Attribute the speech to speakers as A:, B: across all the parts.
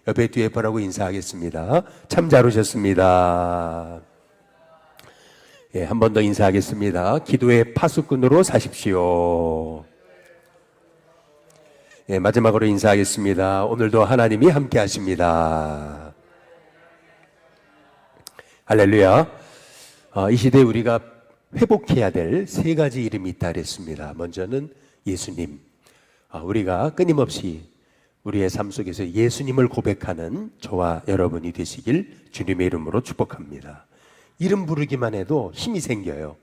A: 옆에 뒤에 보라고 인사하겠습니다. 참 잘 오셨습니다. 예, 한 번 더 인사하겠습니다. 기도의 파수꾼으로 사십시오. 예, 마지막으로 인사하겠습니다. 오늘도 하나님이 함께 하십니다. 할렐루야. 이 시대에 우리가 회복해야 될 세 가지 이름이 있다 그랬습니다. 먼저는 예수님. 우리가 끊임없이 우리의 삶 속에서 예수님을 고백하는 저와 여러분이 되시길 주님의 이름으로 축복합니다. 이름 부르기만 해도 힘이 생겨요.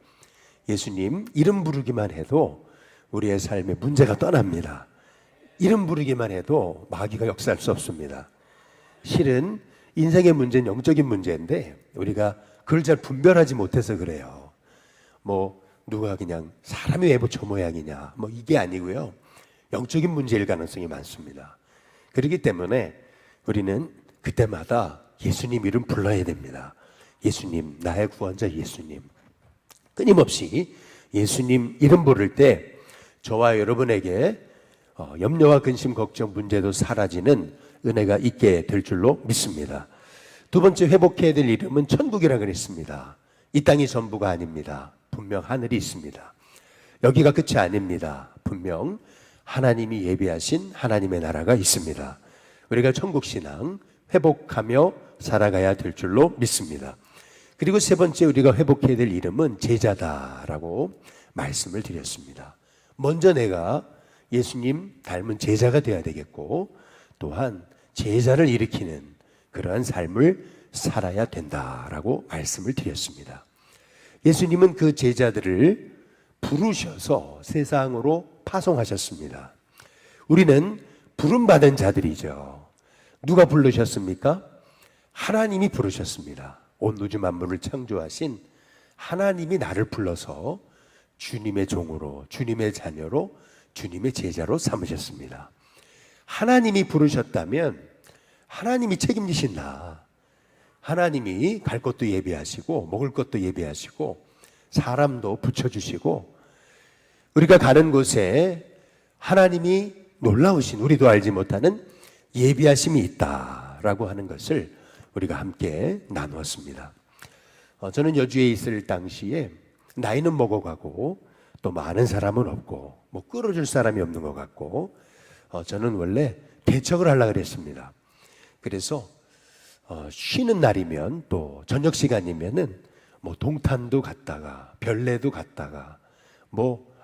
A: 예수님 이름 부르기만 해도 우리의 삶에 문제가 떠납니다. 이름 부르기만 해도 마귀가 역사할 수 없습니다. 실은 인생의 문제는 영적인 문제인데 우리가 그걸 잘 분별하지 못해서 그래요. 누가 그냥 사람이 왜 저 모양이냐 이게 아니고요. 영적인 문제일 가능성이 많습니다. 그렇기 때문에 우리는 그때마다 예수님 이름 불러야 됩니다. 예수님, 나의 구원자 예수님. 끊임없이 예수님 이름 부를 때 저와 여러분에게 염려와 근심, 걱정, 문제도 사라지는 은혜가 있게 될 줄로 믿습니다. 두 번째 회복해야 될 이름은 천국이라고 그랬습니다. 이 땅이 전부가 아닙니다. 분명 하늘이 있습니다. 여기가 끝이 아닙니다. 분명 하나님이 예비하신 하나님의 나라가 있습니다. 우리가 천국신앙 회복하며 살아가야 될 줄로 믿습니다. 그리고 세 번째 우리가 회복해야 될 이름은 제자다라고 말씀을 드렸습니다. 먼저 내가 예수님 닮은 제자가 되어야 되겠고 또한 제자를 일으키는 그러한 삶을 살아야 된다라고 말씀을 드렸습니다. 예수님은 그 제자들을 부르셔서 세상으로 파송하셨습니다. 우리는 부름받은 자들이죠. 누가 부르셨습니까? 하나님이 부르셨습니다. 온 우주 만물을 창조하신 하나님이 나를 불러서 주님의 종으로, 주님의 자녀로, 주님의 제자로 삼으셨습니다. 하나님이 부르셨다면 하나님이 책임지신다. 하나님이 갈 것도 예비하시고 먹을 것도 예비하시고 사람도 붙여주시고 우리가 가는 곳에 하나님이 놀라우신 우리도 알지 못하는 예비하심이 있다라고 하는 것을 우리가 함께 나누었습니다. 저는 여주에 있을 당시에 나이는 먹어가고 또 많은 사람은 없고 끌어줄 사람이 없는 것 같고 저는 원래 대척을 하려고 그랬습니다. 그래서 쉬는 날이면 또 저녁 시간이면은 동탄도 갔다가 별내도 갔다가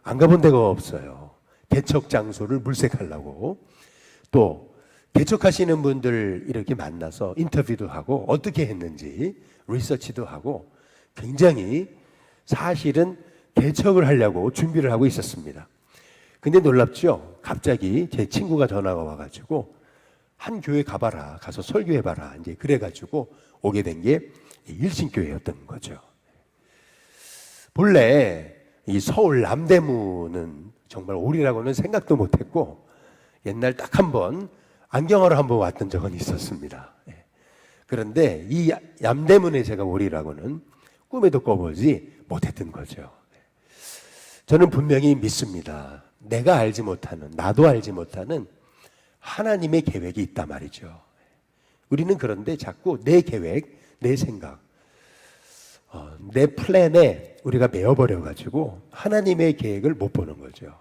A: 안 가본 데가 없어요. 개척 장소를 물색하려고. 또 개척하시는 분들 이렇게 만나서 인터뷰도 하고 어떻게 했는지 리서치도 하고 굉장히 사실은 개척을 하려고 준비를 하고 있었습니다. 근데 놀랍죠? 갑자기 제 친구가 전화가 와가지고 한 교회 가봐라, 가서 설교해봐라, 이제 그래가지고 오게 된 게 일신교회였던 거죠. 본래 이 서울 남대문은 정말 오리라고는 생각도 못했고 옛날 딱 한 번 안경하러 한번 왔던 적은 있었습니다. 그런데 이 남대문에 제가 오리라고는 꿈에도 꿔보지 못했던 거죠. 저는 분명히 믿습니다. 내가 알지 못하는, 나도 알지 못하는 하나님의 계획이 있단 말이죠. 우리는 그런데 자꾸 내 계획, 내 생각, 내 플랜에 우리가 메어버려가지고 하나님의 계획을 못 보는 거죠.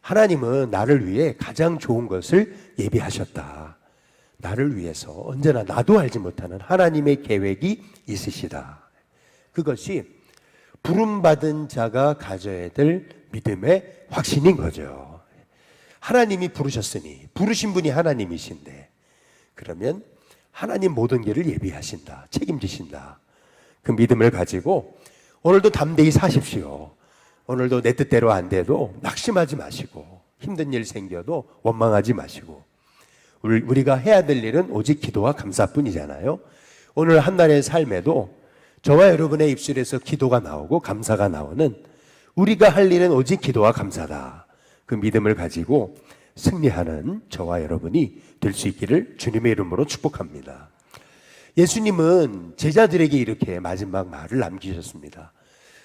A: 하나님은 나를 위해 가장 좋은 것을 예비하셨다. 나를 위해서 언제나 나도 알지 못하는 하나님의 계획이 있으시다. 그것이 부름받은 자가 가져야 될 믿음의 확신인 거죠. 하나님이 부르셨으니 부르신 분이 하나님이신데 그러면 하나님 모든 길을 예비하신다. 책임지신다. 그 믿음을 가지고 오늘도 담대히 사십시오. 오늘도 내 뜻대로 안 돼도 낙심하지 마시고 힘든 일 생겨도 원망하지 마시고 우리가 해야 될 일은 오직 기도와 감사뿐이잖아요. 오늘 한날의 삶에도 저와 여러분의 입술에서 기도가 나오고 감사가 나오는 우리가 할 일은 오직 기도와 감사다. 그 믿음을 가지고 승리하는 저와 여러분이 될 수 있기를 주님의 이름으로 축복합니다. 예수님은 제자들에게 이렇게 마지막 말을 남기셨습니다.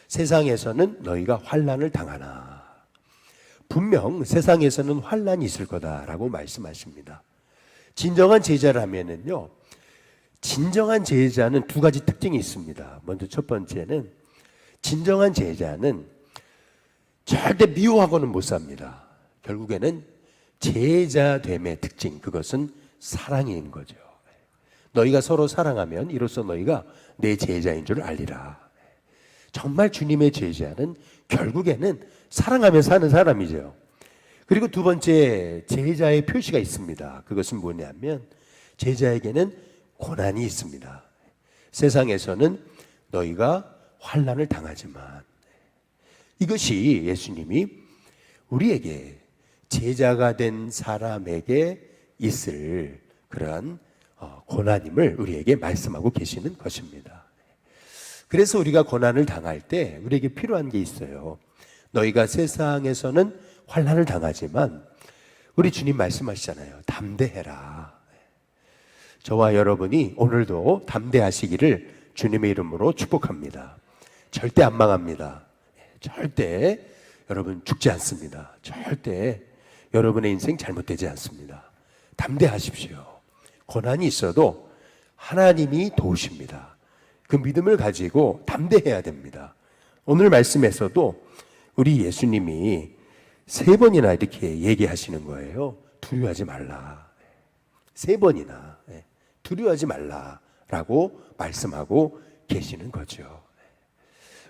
A: 세상에서는 너희가 환난을 당하나. 분명 세상에서는 환난이 있을 거다라고 말씀하십니다. 진정한 제자라면은요, 진정한 제자는 두 가지 특징이 있습니다. 먼저 첫 번째는 진정한 제자는 절대 미워하고는 못 삽니다. 결국에는 제자됨의 특징, 그것은 사랑인 거죠. 너희가 서로 사랑하면 이로써 너희가 내 제자인 줄 알리라. 정말 주님의 제자는 결국에는 사랑하며 사는 사람이죠. 그리고 두 번째 제자의 표시가 있습니다. 그것은 뭐냐면 제자에게는 고난이 있습니다. 세상에서는 너희가 환난을 당하지만, 이것이 예수님이 우리에게 제자가 된 사람에게 있을 그러한 고난임을 우리에게 말씀하고 계시는 것입니다. 그래서 우리가 고난을 당할 때 우리에게 필요한 게 있어요. 너희가 세상에서는 환난을 당하지만 우리 주님 말씀하시잖아요. 담대해라. 저와 여러분이 오늘도 담대하시기를 주님의 이름으로 축복합니다. 절대 안 망합니다. 절대 여러분 죽지 않습니다. 절대 여러분의 인생 잘못되지 않습니다. 담대하십시오. 고난이 있어도 하나님이 도우십니다. 그 믿음을 가지고 담대해야 됩니다. 오늘 말씀에서도 우리 예수님이 3번이나 이렇게 얘기하시는 거예요. 두려워하지 말라. 3번이나 두려워하지 말라라고 말씀하고 계시는 거죠.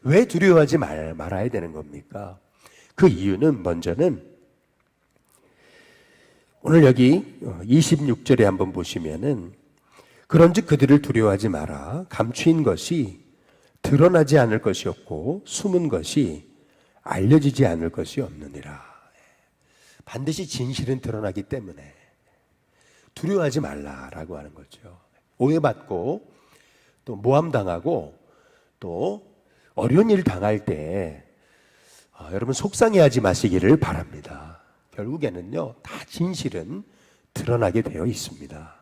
A: 왜 두려워하지 말아야 되는 겁니까? 그 이유는 먼저는 오늘 여기 26절에 한번 보시면은 그런즉 그들을 두려워하지 마라. 감추인 것이 드러나지 않을 것이 없고 숨은 것이 알려지지 않을 것이 없느니라. 반드시 진실은 드러나기 때문에 두려워하지 말라라고 하는 거죠. 오해받고 또 모함당하고 또 어려운 일 당할 때 여러분 속상해하지 마시기를 바랍니다. 결국에는요, 다 진실은 드러나게 되어 있습니다.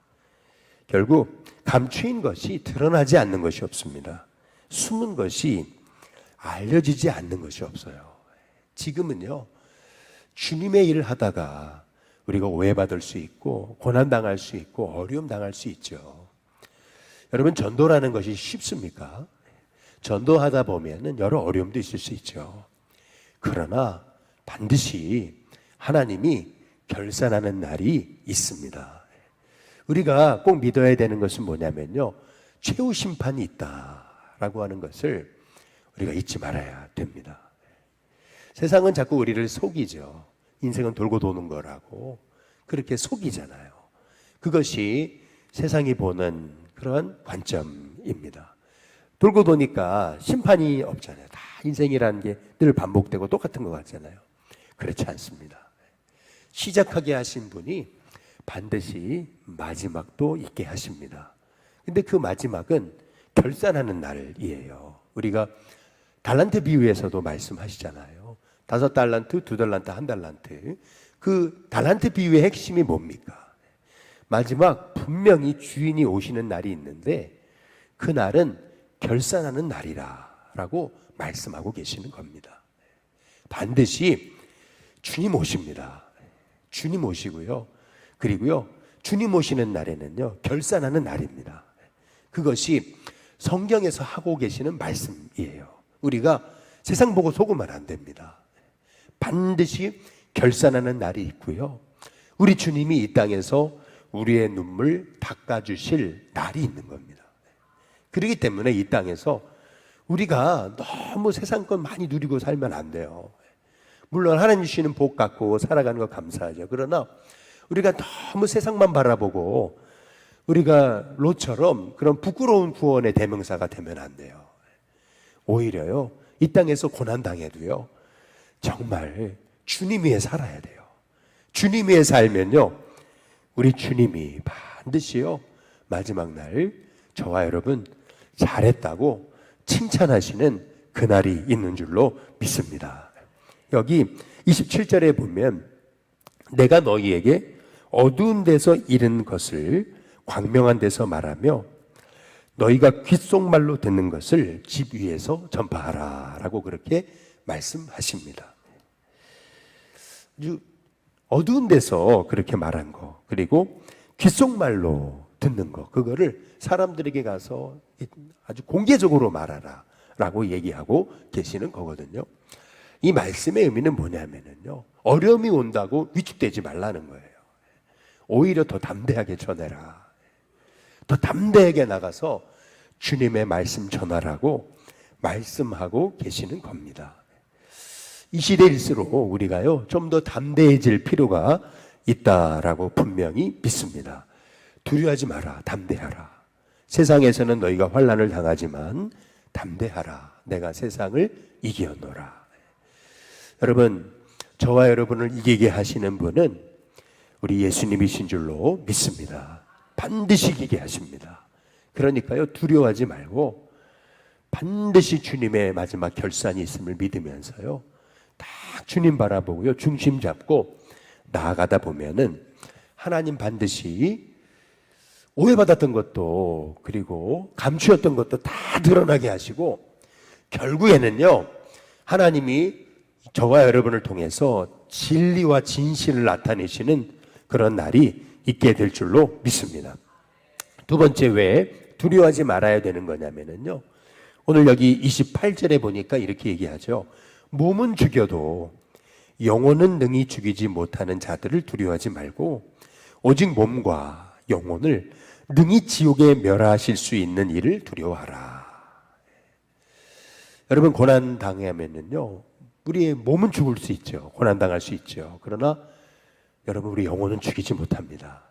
A: 결국 감추인 것이 드러나지 않는 것이 없습니다. 숨은 것이 알려지지 않는 것이 없어요. 지금은요, 주님의 일을 하다가 우리가 오해받을 수 있고 고난당할 수 있고 어려움 당할 수 있죠. 여러분, 전도라는 것이 쉽습니까? 전도하다 보면은 여러 어려움도 있을 수 있죠. 그러나 반드시 하나님이 결산하는 날이 있습니다. 우리가 꼭 믿어야 되는 것은 뭐냐면요, 최후 심판이 있다라고 하는 것을 우리가 잊지 말아야 됩니다. 세상은 자꾸 우리를 속이죠. 인생은 돌고 도는 거라고 그렇게 속이잖아요. 그것이 세상이 보는 그런 관점입니다. 돌고 도니까 심판이 없잖아요. 다 인생이라는 게 늘 반복되고 똑같은 것 같잖아요. 그렇지 않습니다. 시작하게 하신 분이 반드시 마지막도 있게 하십니다. 근데 그 마지막은 결산하는 날이에요. 우리가 달란트 비유에서도 말씀하시잖아요. 5달란트, 2달란트, 1달란트. 그 달란트 비유의 핵심이 뭡니까? 마지막 분명히 주인이 오시는 날이 있는데 그 날은 결산하는 날이라고 말씀하고 계시는 겁니다. 반드시 주님 오십니다. 주님 오시고요. 그리고요, 주님 오시는 날에는요, 결산하는 날입니다. 그것이 성경에서 하고 계시는 말씀이에요. 우리가 세상 보고 속으면 안 됩니다. 반드시 결산하는 날이 있고요. 우리 주님이 이 땅에서 우리의 눈물 닦아주실 날이 있는 겁니다. 그렇기 때문에 이 땅에서 우리가 너무 세상 것 많이 누리고 살면 안 돼요. 물론 하나님 주시는 복 갖고 살아가는 거 감사하죠. 그러나 우리가 너무 세상만 바라보고 우리가 롯처럼 그런 부끄러운 구원의 대명사가 되면 안 돼요. 오히려요, 이 땅에서 고난당해도요, 정말 주님 위에 살아야 돼요. 주님 위에 살면요, 우리 주님이 반드시요, 마지막 날 저와 여러분 잘했다고 칭찬하시는 그날이 있는 줄로 믿습니다. 여기 27절에 보면 내가 너희에게 어두운 데서 이른 것을 광명한 데서 말하며 너희가 귓속말로 듣는 것을 집 위에서 전파하라 라고 그렇게 말씀하십니다. 어두운 데서 그렇게 말한 거, 그리고 귓속말로 듣는 거, 그거를 사람들에게 가서 아주 공개적으로 말하라 라고 얘기하고 계시는 거거든요. 이 말씀의 의미는 뭐냐면요, 어려움이 온다고 위축되지 말라는 거예요. 오히려 더 담대하게 전해라. 더 담대하게 나가서 주님의 말씀 전하라고 말씀하고 계시는 겁니다. 이 시대일수록 우리가요, 좀 더 담대해질 필요가 있다라고 분명히 믿습니다. 두려워하지 마라. 담대하라. 세상에서는 너희가 환난을 당하지만 담대하라. 내가 세상을 이겨노라. 여러분, 저와 여러분을 이기게 하시는 분은 우리 예수님이신 줄로 믿습니다. 반드시 이기게 하십니다. 그러니까요, 두려워하지 말고 반드시 주님의 마지막 결산이 있음을 믿으면서요, 딱 주님 바라보고요, 중심 잡고 나아가다 보면은 하나님 반드시 오해받았던 것도, 그리고 감추었던 것도 다 드러나게 하시고, 결국에는요, 하나님이 저와 여러분을 통해서 진리와 진실을 나타내시는 그런 날이 있게 될 줄로 믿습니다. 두 번째, 왜 두려워하지 말아야 되는 거냐면요, 오늘 여기 28절에 보니까 이렇게 얘기하죠. 몸은 죽여도 영혼은 능히 죽이지 못하는 자들을 두려워하지 말고 오직 몸과 영혼을 능히 지옥에 멸하실 수 있는 일을 두려워하라. 여러분, 고난 당하면은요, 우리의 몸은 죽을 수 있죠. 고난 당할 수 있죠. 그러나 여러분, 우리 영혼은 죽이지 못합니다.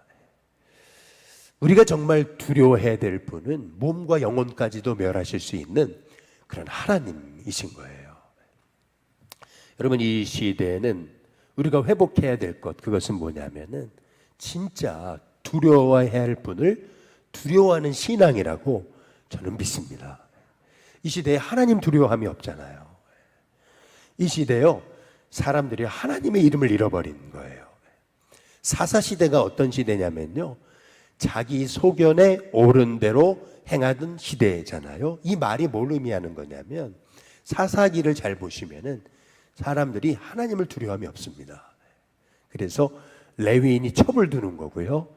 A: 우리가 정말 두려워해야 될 분은 몸과 영혼까지도 멸하실 수 있는 그런 하나님이신 거예요. 여러분, 이 시대에는 우리가 회복해야 될 것, 그것은 뭐냐면은 진짜 두려워해야 할 분을 두려워하는 신앙이라고 저는 믿습니다. 이 시대에 하나님 두려워함이 없잖아요. 이 시대요, 사람들이 하나님의 이름을 잃어버린 거예요. 사사시대가 어떤 시대냐면요, 자기 소견에 옳은 대로 행하던 시대잖아요. 이 말이 뭘 의미하는 거냐면, 사사기를 잘 보시면은 사람들이 하나님을 두려워함이 없습니다. 그래서 레위인이 첩을 두는 거고요.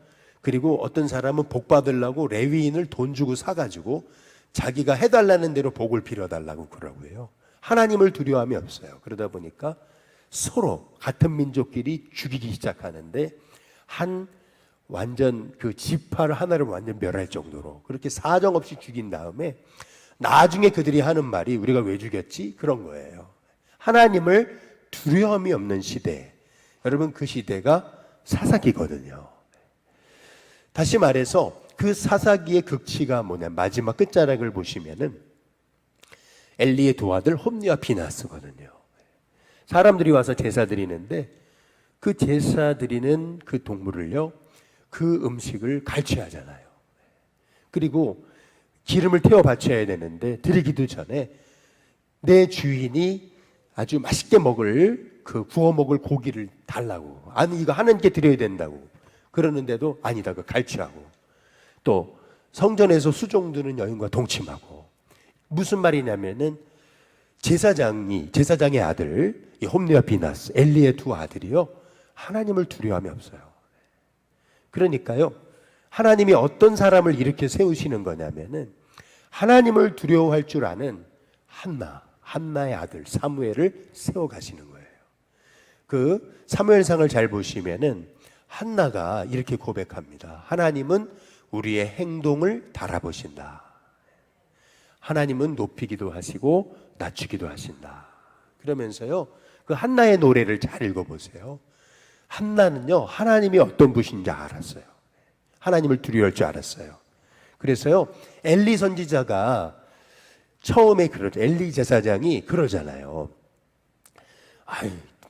A: 그리고 어떤 사람은 복 받으려고 레위인을 돈 주고 사가지고 자기가 해달라는 대로 복을 빌어달라고 그러고요. 하나님을 두려워함이 없어요. 그러다 보니까 서로 같은 민족끼리 죽이기 시작하는데, 완전 그 지파 하나를 완전 멸할 정도로 그렇게 사정없이 죽인 다음에 나중에 그들이 하는 말이 우리가 왜 죽였지? 그런 거예요. 하나님을 두려움이 없는 시대. 여러분, 그 시대가 사사기거든요. 다시 말해서 그 사사기의 극치가 뭐냐, 마지막 끝자락을 보시면은 엘리의 두 아들 홈니와 비나스거든요. 사람들이 와서 제사 드리는데 그 제사 드리는 그 동물을요, 그 음식을 갈취하잖아요. 그리고 기름을 태워 바쳐야 되는데 드리기도 전에 내 주인이 아주 맛있게 먹을, 그 구워 먹을 고기를 달라고, 아니 이거 하나님께 드려야 된다고 그러는데도 아니다, 그 갈취하고, 또 성전에서 수종 드는 여인과 동침하고. 무슨 말이냐면은 제사장의 아들 이 홈니와 비나스, 엘리의 두 아들이요, 하나님을 두려워함이 없어요. 그러니까요, 하나님이 어떤 사람을 이렇게 세우시는 거냐면은 하나님을 두려워할 줄 아는 한나의 아들 사무엘을 세워가시는 거예요. 그 사무엘상을 잘 보시면은 한나가 이렇게 고백합니다. 하나님은 우리의 행동을 달아보신다. 하나님은 높이기도 하시고 낮추기도 하신다. 그러면서요, 그 한나의 노래를 잘 읽어보세요. 한나는요, 하나님이 어떤 분인지 알았어요. 하나님을 두려워할 줄 알았어요. 그래서요, 엘리 선지자가 처음에 그러죠. 엘리 제사장이 그러잖아요.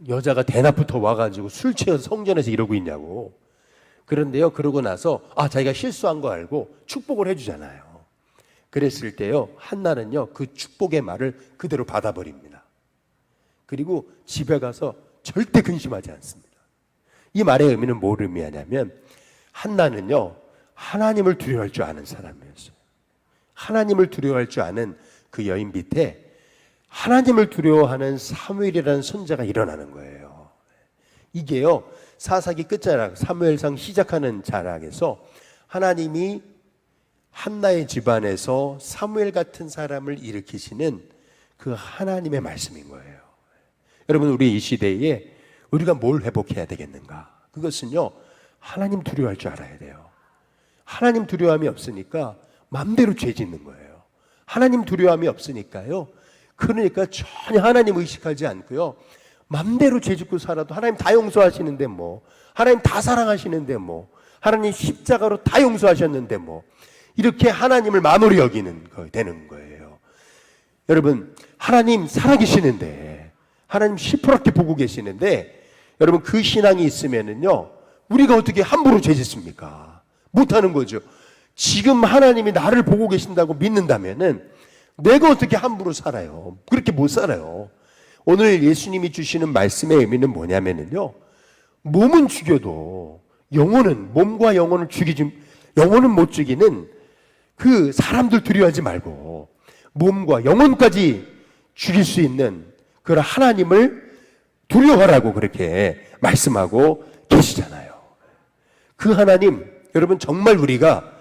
A: 여자가 대낮부터 와가지고 술 취해서 성전에서 이러고 있냐고. 그런데요, 그러고 나서 자기가 실수한 거 알고 축복을 해주잖아요. 그랬을 때요, 한나는요, 그 축복의 말을 그대로 받아버립니다. 그리고 집에 가서 절대 근심하지 않습니다. 이 말의 의미는 뭘 의미하냐면, 한나는요, 하나님을 두려워할 줄 아는 사람이었어요. 하나님을 두려워할 줄 아는 그 여인 밑에 하나님을 두려워하는 사무엘이라는 손자가 일어나는 거예요. 이게요, 사사기 끝자락 사무엘상 시작하는 자락에서 하나님이 한나의 집안에서 사무엘 같은 사람을 일으키시는 그 하나님의 말씀인 거예요. 여러분, 우리 이 시대에 우리가 뭘 회복해야 되겠는가? 그것은요, 하나님 두려워할 줄 알아야 돼요. 하나님 두려움이 없으니까 마음대로 죄 짓는 거예요. 하나님 두려움이 없으니까요, 그러니까 전혀 하나님 의식하지 않고요, 마음대로 죄 짓고 살아도 하나님 다 용서하시는데 뭐, 하나님 다 사랑하시는데 뭐, 하나님 십자가로 다 용서하셨는데 뭐, 이렇게 하나님을 마무리 여기는 거 되는 거예요. 여러분, 하나님 살아계시는데, 하나님 시퍼렇게 보고 계시는데, 여러분 그 신앙이 있으면은요, 우리가 어떻게 함부로 죄 짓습니까? 못하는 거죠. 지금 하나님이 나를 보고 계신다고 믿는다면은 내가 어떻게 함부로 살아요? 그렇게 못 살아요. 오늘 예수님이 주시는 말씀의 의미는 뭐냐면은요, 몸은 죽여도 영혼은, 몸과 영혼을 영혼은 못 죽이는 그 사람들 두려워하지 말고 몸과 영혼까지 죽일 수 있는 그런 하나님을 두려워하라고 그렇게 말씀하고 계시잖아요. 그 하나님, 여러분 정말 우리가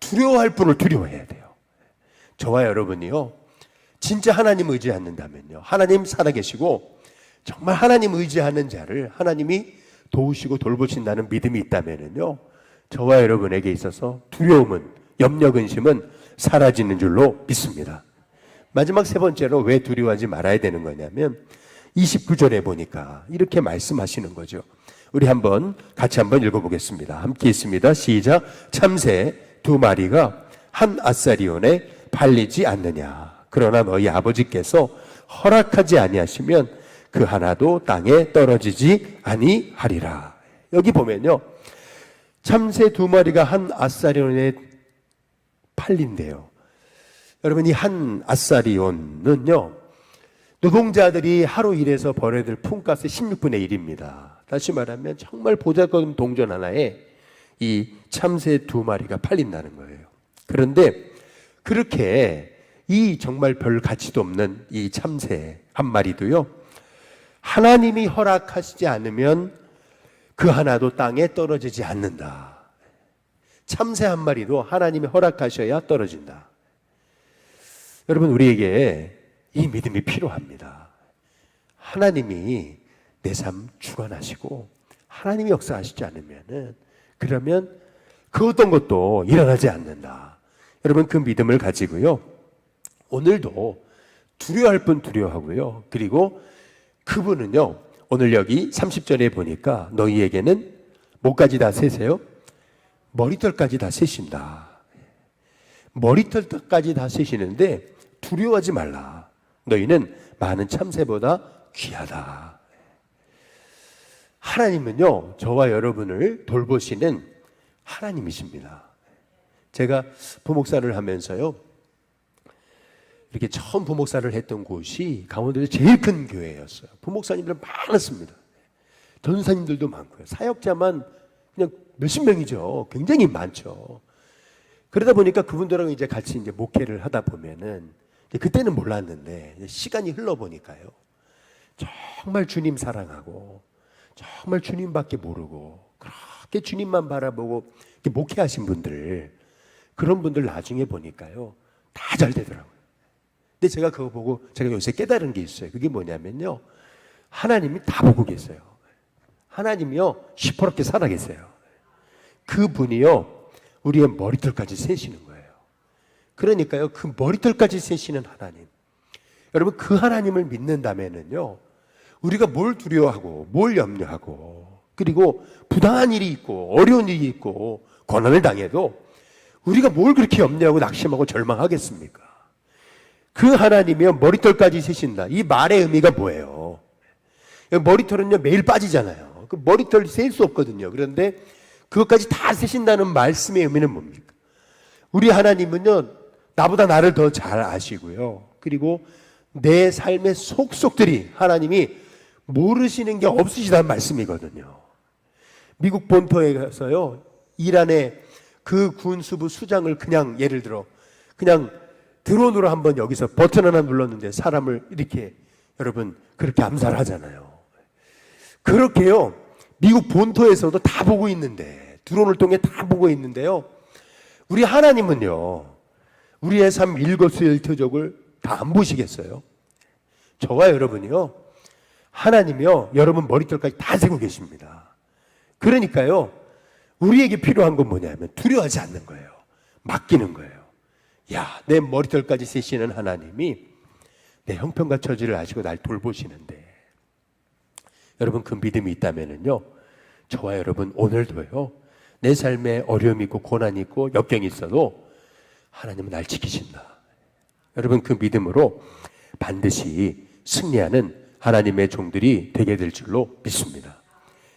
A: 두려워할 분을 두려워해야 돼요. 저와 여러분이요, 진짜 하나님 의지 않는다면요, 하나님 살아계시고 정말 하나님 의지하는 자를 하나님이 도우시고 돌보신다는 믿음이 있다면요, 저와 여러분에게 있어서 두려움은, 염려, 근심은 사라지는 줄로 믿습니다. 마지막 세 번째로 왜 두려워하지 말아야 되는 거냐면 29절에 보니까 이렇게 말씀하시는 거죠. 우리 같이 한번 읽어보겠습니다. 함께 있습니다. 시작. 참새 두 마리가 한 아사리온에 팔리지 않느냐. 그러나 너희 아버지께서 허락하지 아니하시면 그 하나도 땅에 떨어지지 아니하리라. 여기 보면요, 참새 두 마리가 한 아사리온에 팔린대요. 여러분, 이 한 아사리온은요, 노동자들이 하루 일해서 벌어야 될 품값의 16분의 1입니다. 다시 말하면 정말 보잘것없는 동전 하나에 이 참새 두 마리가 팔린다는 거예요. 그런데 그렇게 이 정말 별 가치도 없는 이 참새 한 마리도요, 하나님이 허락하시지 않으면 그 하나도 땅에 떨어지지 않는다. 참새 한 마리도 하나님이 허락하셔야 떨어진다. 여러분, 우리에게 이 믿음이 필요합니다. 하나님이 내 삶 주관하시고 하나님이 역사하시지 않으면은, 그러면 그 어떤 것도 일어나지 않는다. 여러분, 그 믿음을 가지고요, 오늘도 두려워할 분 두려워하고요, 그리고 그분은요, 오늘 여기 30절에 보니까 너희에게는 뭐까지 다 세세요? 머리털까지 다 세신다. 머리털까지 다 세시는데 두려워하지 말라. 너희는 많은 참새보다 귀하다. 하나님은요, 저와 여러분을 돌보시는 하나님이십니다. 제가 부목사를 하면서요, 이렇게 처음 부목사를 했던 곳이 강원도에서 제일 큰 교회였어요. 부목사님들 많았습니다. 전사님들도 많고요. 사역자만 그냥 몇십 명이죠. 굉장히 많죠. 그러다 보니까 그분들하고 이제 같이 이제 목회를 하다 보면은, 그때는 몰랐는데 시간이 흘러보니까요, 정말 주님 사랑하고 정말 주님밖에 모르고 그렇게 주님만 바라보고 목회하신 분들, 그런 분들 나중에 보니까요, 다 잘 되더라고요. 근데 제가 그거 보고 제가 요새 깨달은 게 있어요. 그게 뭐냐면요, 하나님이 다 보고 계세요. 하나님이요, 시퍼렇게 살아계세요. 그분이요, 우리의 머리털까지 세시는 거예요. 그러니까요, 그 머리털까지 세시는 하나님, 여러분 그 하나님을 믿는다면은요, 우리가 뭘 두려워하고 뭘 염려하고, 그리고 부당한 일이 있고 어려운 일이 있고 고난을 당해도 우리가 뭘 그렇게 염려하고 낙심하고 절망하겠습니까? 그 하나님이요, 머리털까지 세신다. 이 말의 의미가 뭐예요? 머리털은요, 매일 빠지잖아요. 그 머리털 셀 수 없거든요. 그런데 그것까지 다 세신다는 말씀의 의미는 뭡니까? 우리 하나님은요, 나보다 나를 더 잘 아시고요, 그리고 내 삶의 속속들이 하나님이 모르시는 게 없으시다는 말씀이거든요. 미국 본토에 가서요, 이란의 그 군수부 수장을 그냥, 예를 들어 그냥 드론으로 한번 여기서 버튼 하나 눌렀는데 사람을 이렇게, 여러분 그렇게 암살하잖아요. 그렇게요, 미국 본토에서도 다 보고 있는데, 드론을 통해 다 보고 있는데요. 우리 하나님은요, 우리의 삶 일거수일투족을 다 안 보시겠어요? 저와 여러분이요, 하나님이요, 여러분 머리털까지 다 세고 계십니다. 그러니까요, 우리에게 필요한 건 뭐냐면 두려워하지 않는 거예요. 맡기는 거예요. 야, 내 머리털까지 세시는 하나님이 내 형편과 처지를 아시고 날 돌보시는데, 여러분 그 믿음이 있다면은요, 저와 여러분 오늘도요, 내 삶에 어려움이 있고 고난이 있고 역경이 있어도 하나님은 날 지키신다. 여러분 그 믿음으로 반드시 승리하는 하나님의 종들이 되게 될 줄로 믿습니다.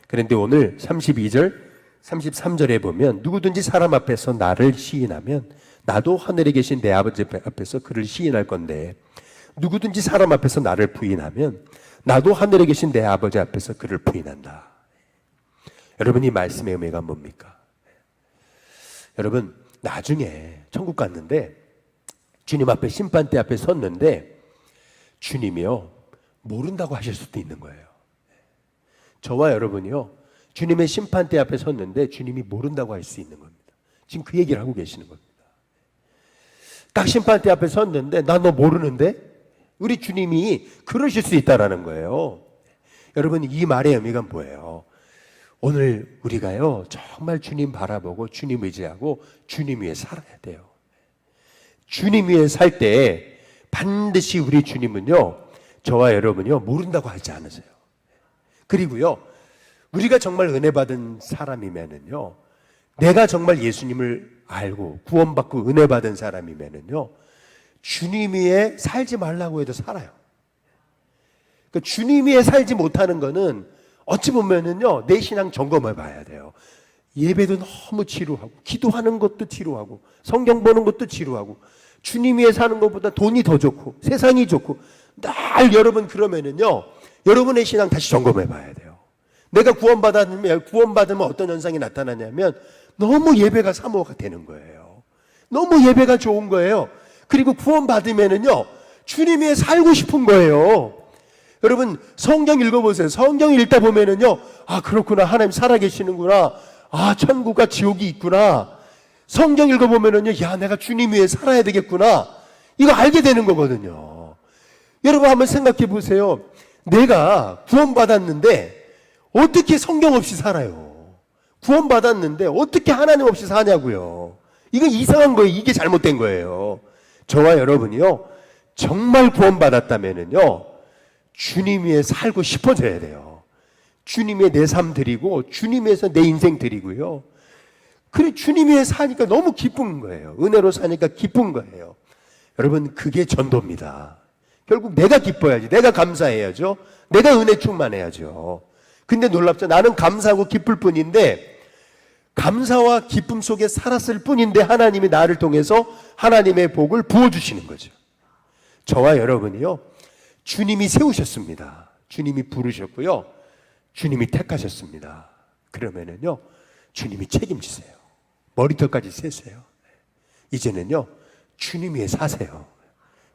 A: 그런데 오늘 32절, 33절에 보면 누구든지 사람 앞에서 나를 시인하면 나도 하늘에 계신 내 아버지 앞에서 그를 시인할 건데, 누구든지 사람 앞에서 나를 부인하면 나도 하늘에 계신 내 아버지 앞에서 그를 부인한다. 여러분 이 말씀의 의미가 뭡니까? 여러분 나중에 천국 갔는데 주님 앞에 심판대 앞에 섰는데 주님이요 모른다고 하실 수도 있는 거예요. 저와 여러분이요 주님의 심판대 앞에 섰는데 주님이 모른다고 할 수 있는 겁니다. 지금 그 얘기를 하고 계시는 겁니다. 딱 심판대 앞에 섰는데 나 너 모르는데? 우리 주님이 그러실 수 있다라는 거예요. 여러분 이 말의 의미가 뭐예요? 오늘 우리가요 정말 주님 바라보고 주님 의지하고 주님 위에 살아야 돼요. 주님 위에 살 때 반드시 우리 주님은요 저와 여러분이요 모른다고 하지 않으세요. 그리고요 우리가 정말 은혜 받은 사람이면은요, 내가 정말 예수님을 알고 구원받고 은혜 받은 사람이면은요 주님 위에 살지 말라고 해도 살아요. 그러니까 주님 위에 살지 못하는 거는 어찌 보면은요 내 신앙 점검해 봐야 돼요. 예배도 너무 지루하고 기도하는 것도 지루하고 성경 보는 것도 지루하고 주님 위에 사는 것보다 돈이 더 좋고 세상이 좋고 날 여러분 그러면은요 여러분의 신앙 다시 점검해 봐야 돼요. 내가 구원받으면 어떤 현상이 나타나냐면 너무 예배가 사모가 되는 거예요. 너무 예배가 좋은 거예요. 그리고 구원받으면은요 주님 위에 살고 싶은 거예요. 여러분 성경 읽어보세요. 성경 읽다 보면은요 아 그렇구나 하나님 살아계시는구나, 아 천국과 지옥이 있구나, 성경 읽어보면은요 야 내가 주님 위에 살아야 되겠구나, 이거 알게 되는 거거든요. 여러분 한번 생각해 보세요. 내가 구원받았는데 어떻게 성경 없이 살아요? 구원받았는데 어떻게 하나님 없이 사냐고요. 이건 이상한 거예요. 이게 잘못된 거예요. 저와 여러분이요 정말 구원받았다면은요 주님 위에 살고 싶어져야 돼요. 주님 위에 내 삶 드리고 주님 위에서 내 인생 드리고요. 그래 주님 위에 사니까 너무 기쁜 거예요. 은혜로 사니까 기쁜 거예요. 여러분 그게 전도입니다. 결국 내가 기뻐야지, 내가 감사해야죠, 내가 은혜 충만해야죠. 근데 놀랍죠. 나는 감사하고 기쁠 뿐인데, 감사와 기쁨 속에 살았을 뿐인데 하나님이 나를 통해서 하나님의 복을 부어주시는 거죠. 저와 여러분이요 주님이 세우셨습니다. 주님이 부르셨고요 주님이 택하셨습니다. 그러면은요 주님이 책임지세요. 머리털까지 세세요. 이제는요 주님 위에 사세요.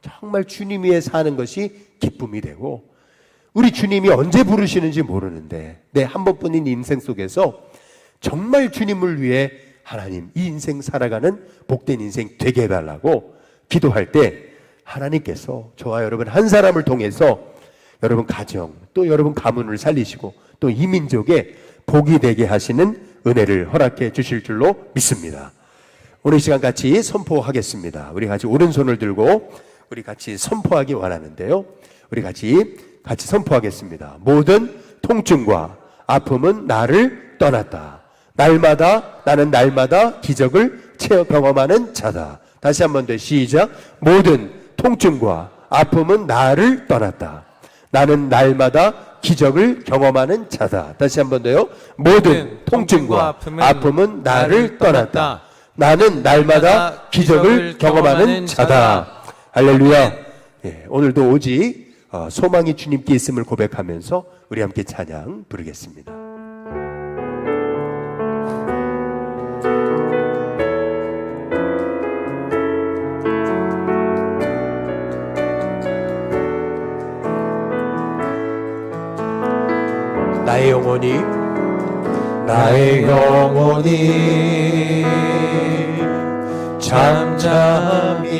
A: 정말 주님 위에 사는 것이 기쁨이 되고, 우리 주님이 언제 부르시는지 모르는데 내 한 번뿐인 인생 속에서 정말 주님을 위해 하나님 이 인생 살아가는 복된 인생 되게 해달라고 기도할 때 하나님께서 저와 여러분 한 사람을 통해서 여러분 가정 또 여러분 가문을 살리시고 또 이 민족에 복이 되게 하시는 은혜를 허락해 주실 줄로 믿습니다. 오늘 시간 같이 선포하겠습니다. 우리 같이 오른손을 들고 우리 같이 선포하기 원하는데요. 우리 같이 선포하겠습니다. 모든 통증과 아픔은 나를 떠났다. 나는 날마다 기적을 경험하는 자다. 다시 한 번 더 시작. 모든 통증과 아픔은 나를 떠났다. 나는 날마다 기적을 경험하는 자다. 다시 한 번 더요. 모든 통증과 아픔은 나를 떠났다. 나는 날마다 기적을 경험하는 자다. 할렐루야. 예, 오늘도 오직 소망이 주님께 있음을 고백하면서 우리 함께 찬양 부르겠습니다. 나의 영혼이 나의 영혼이 잠잠히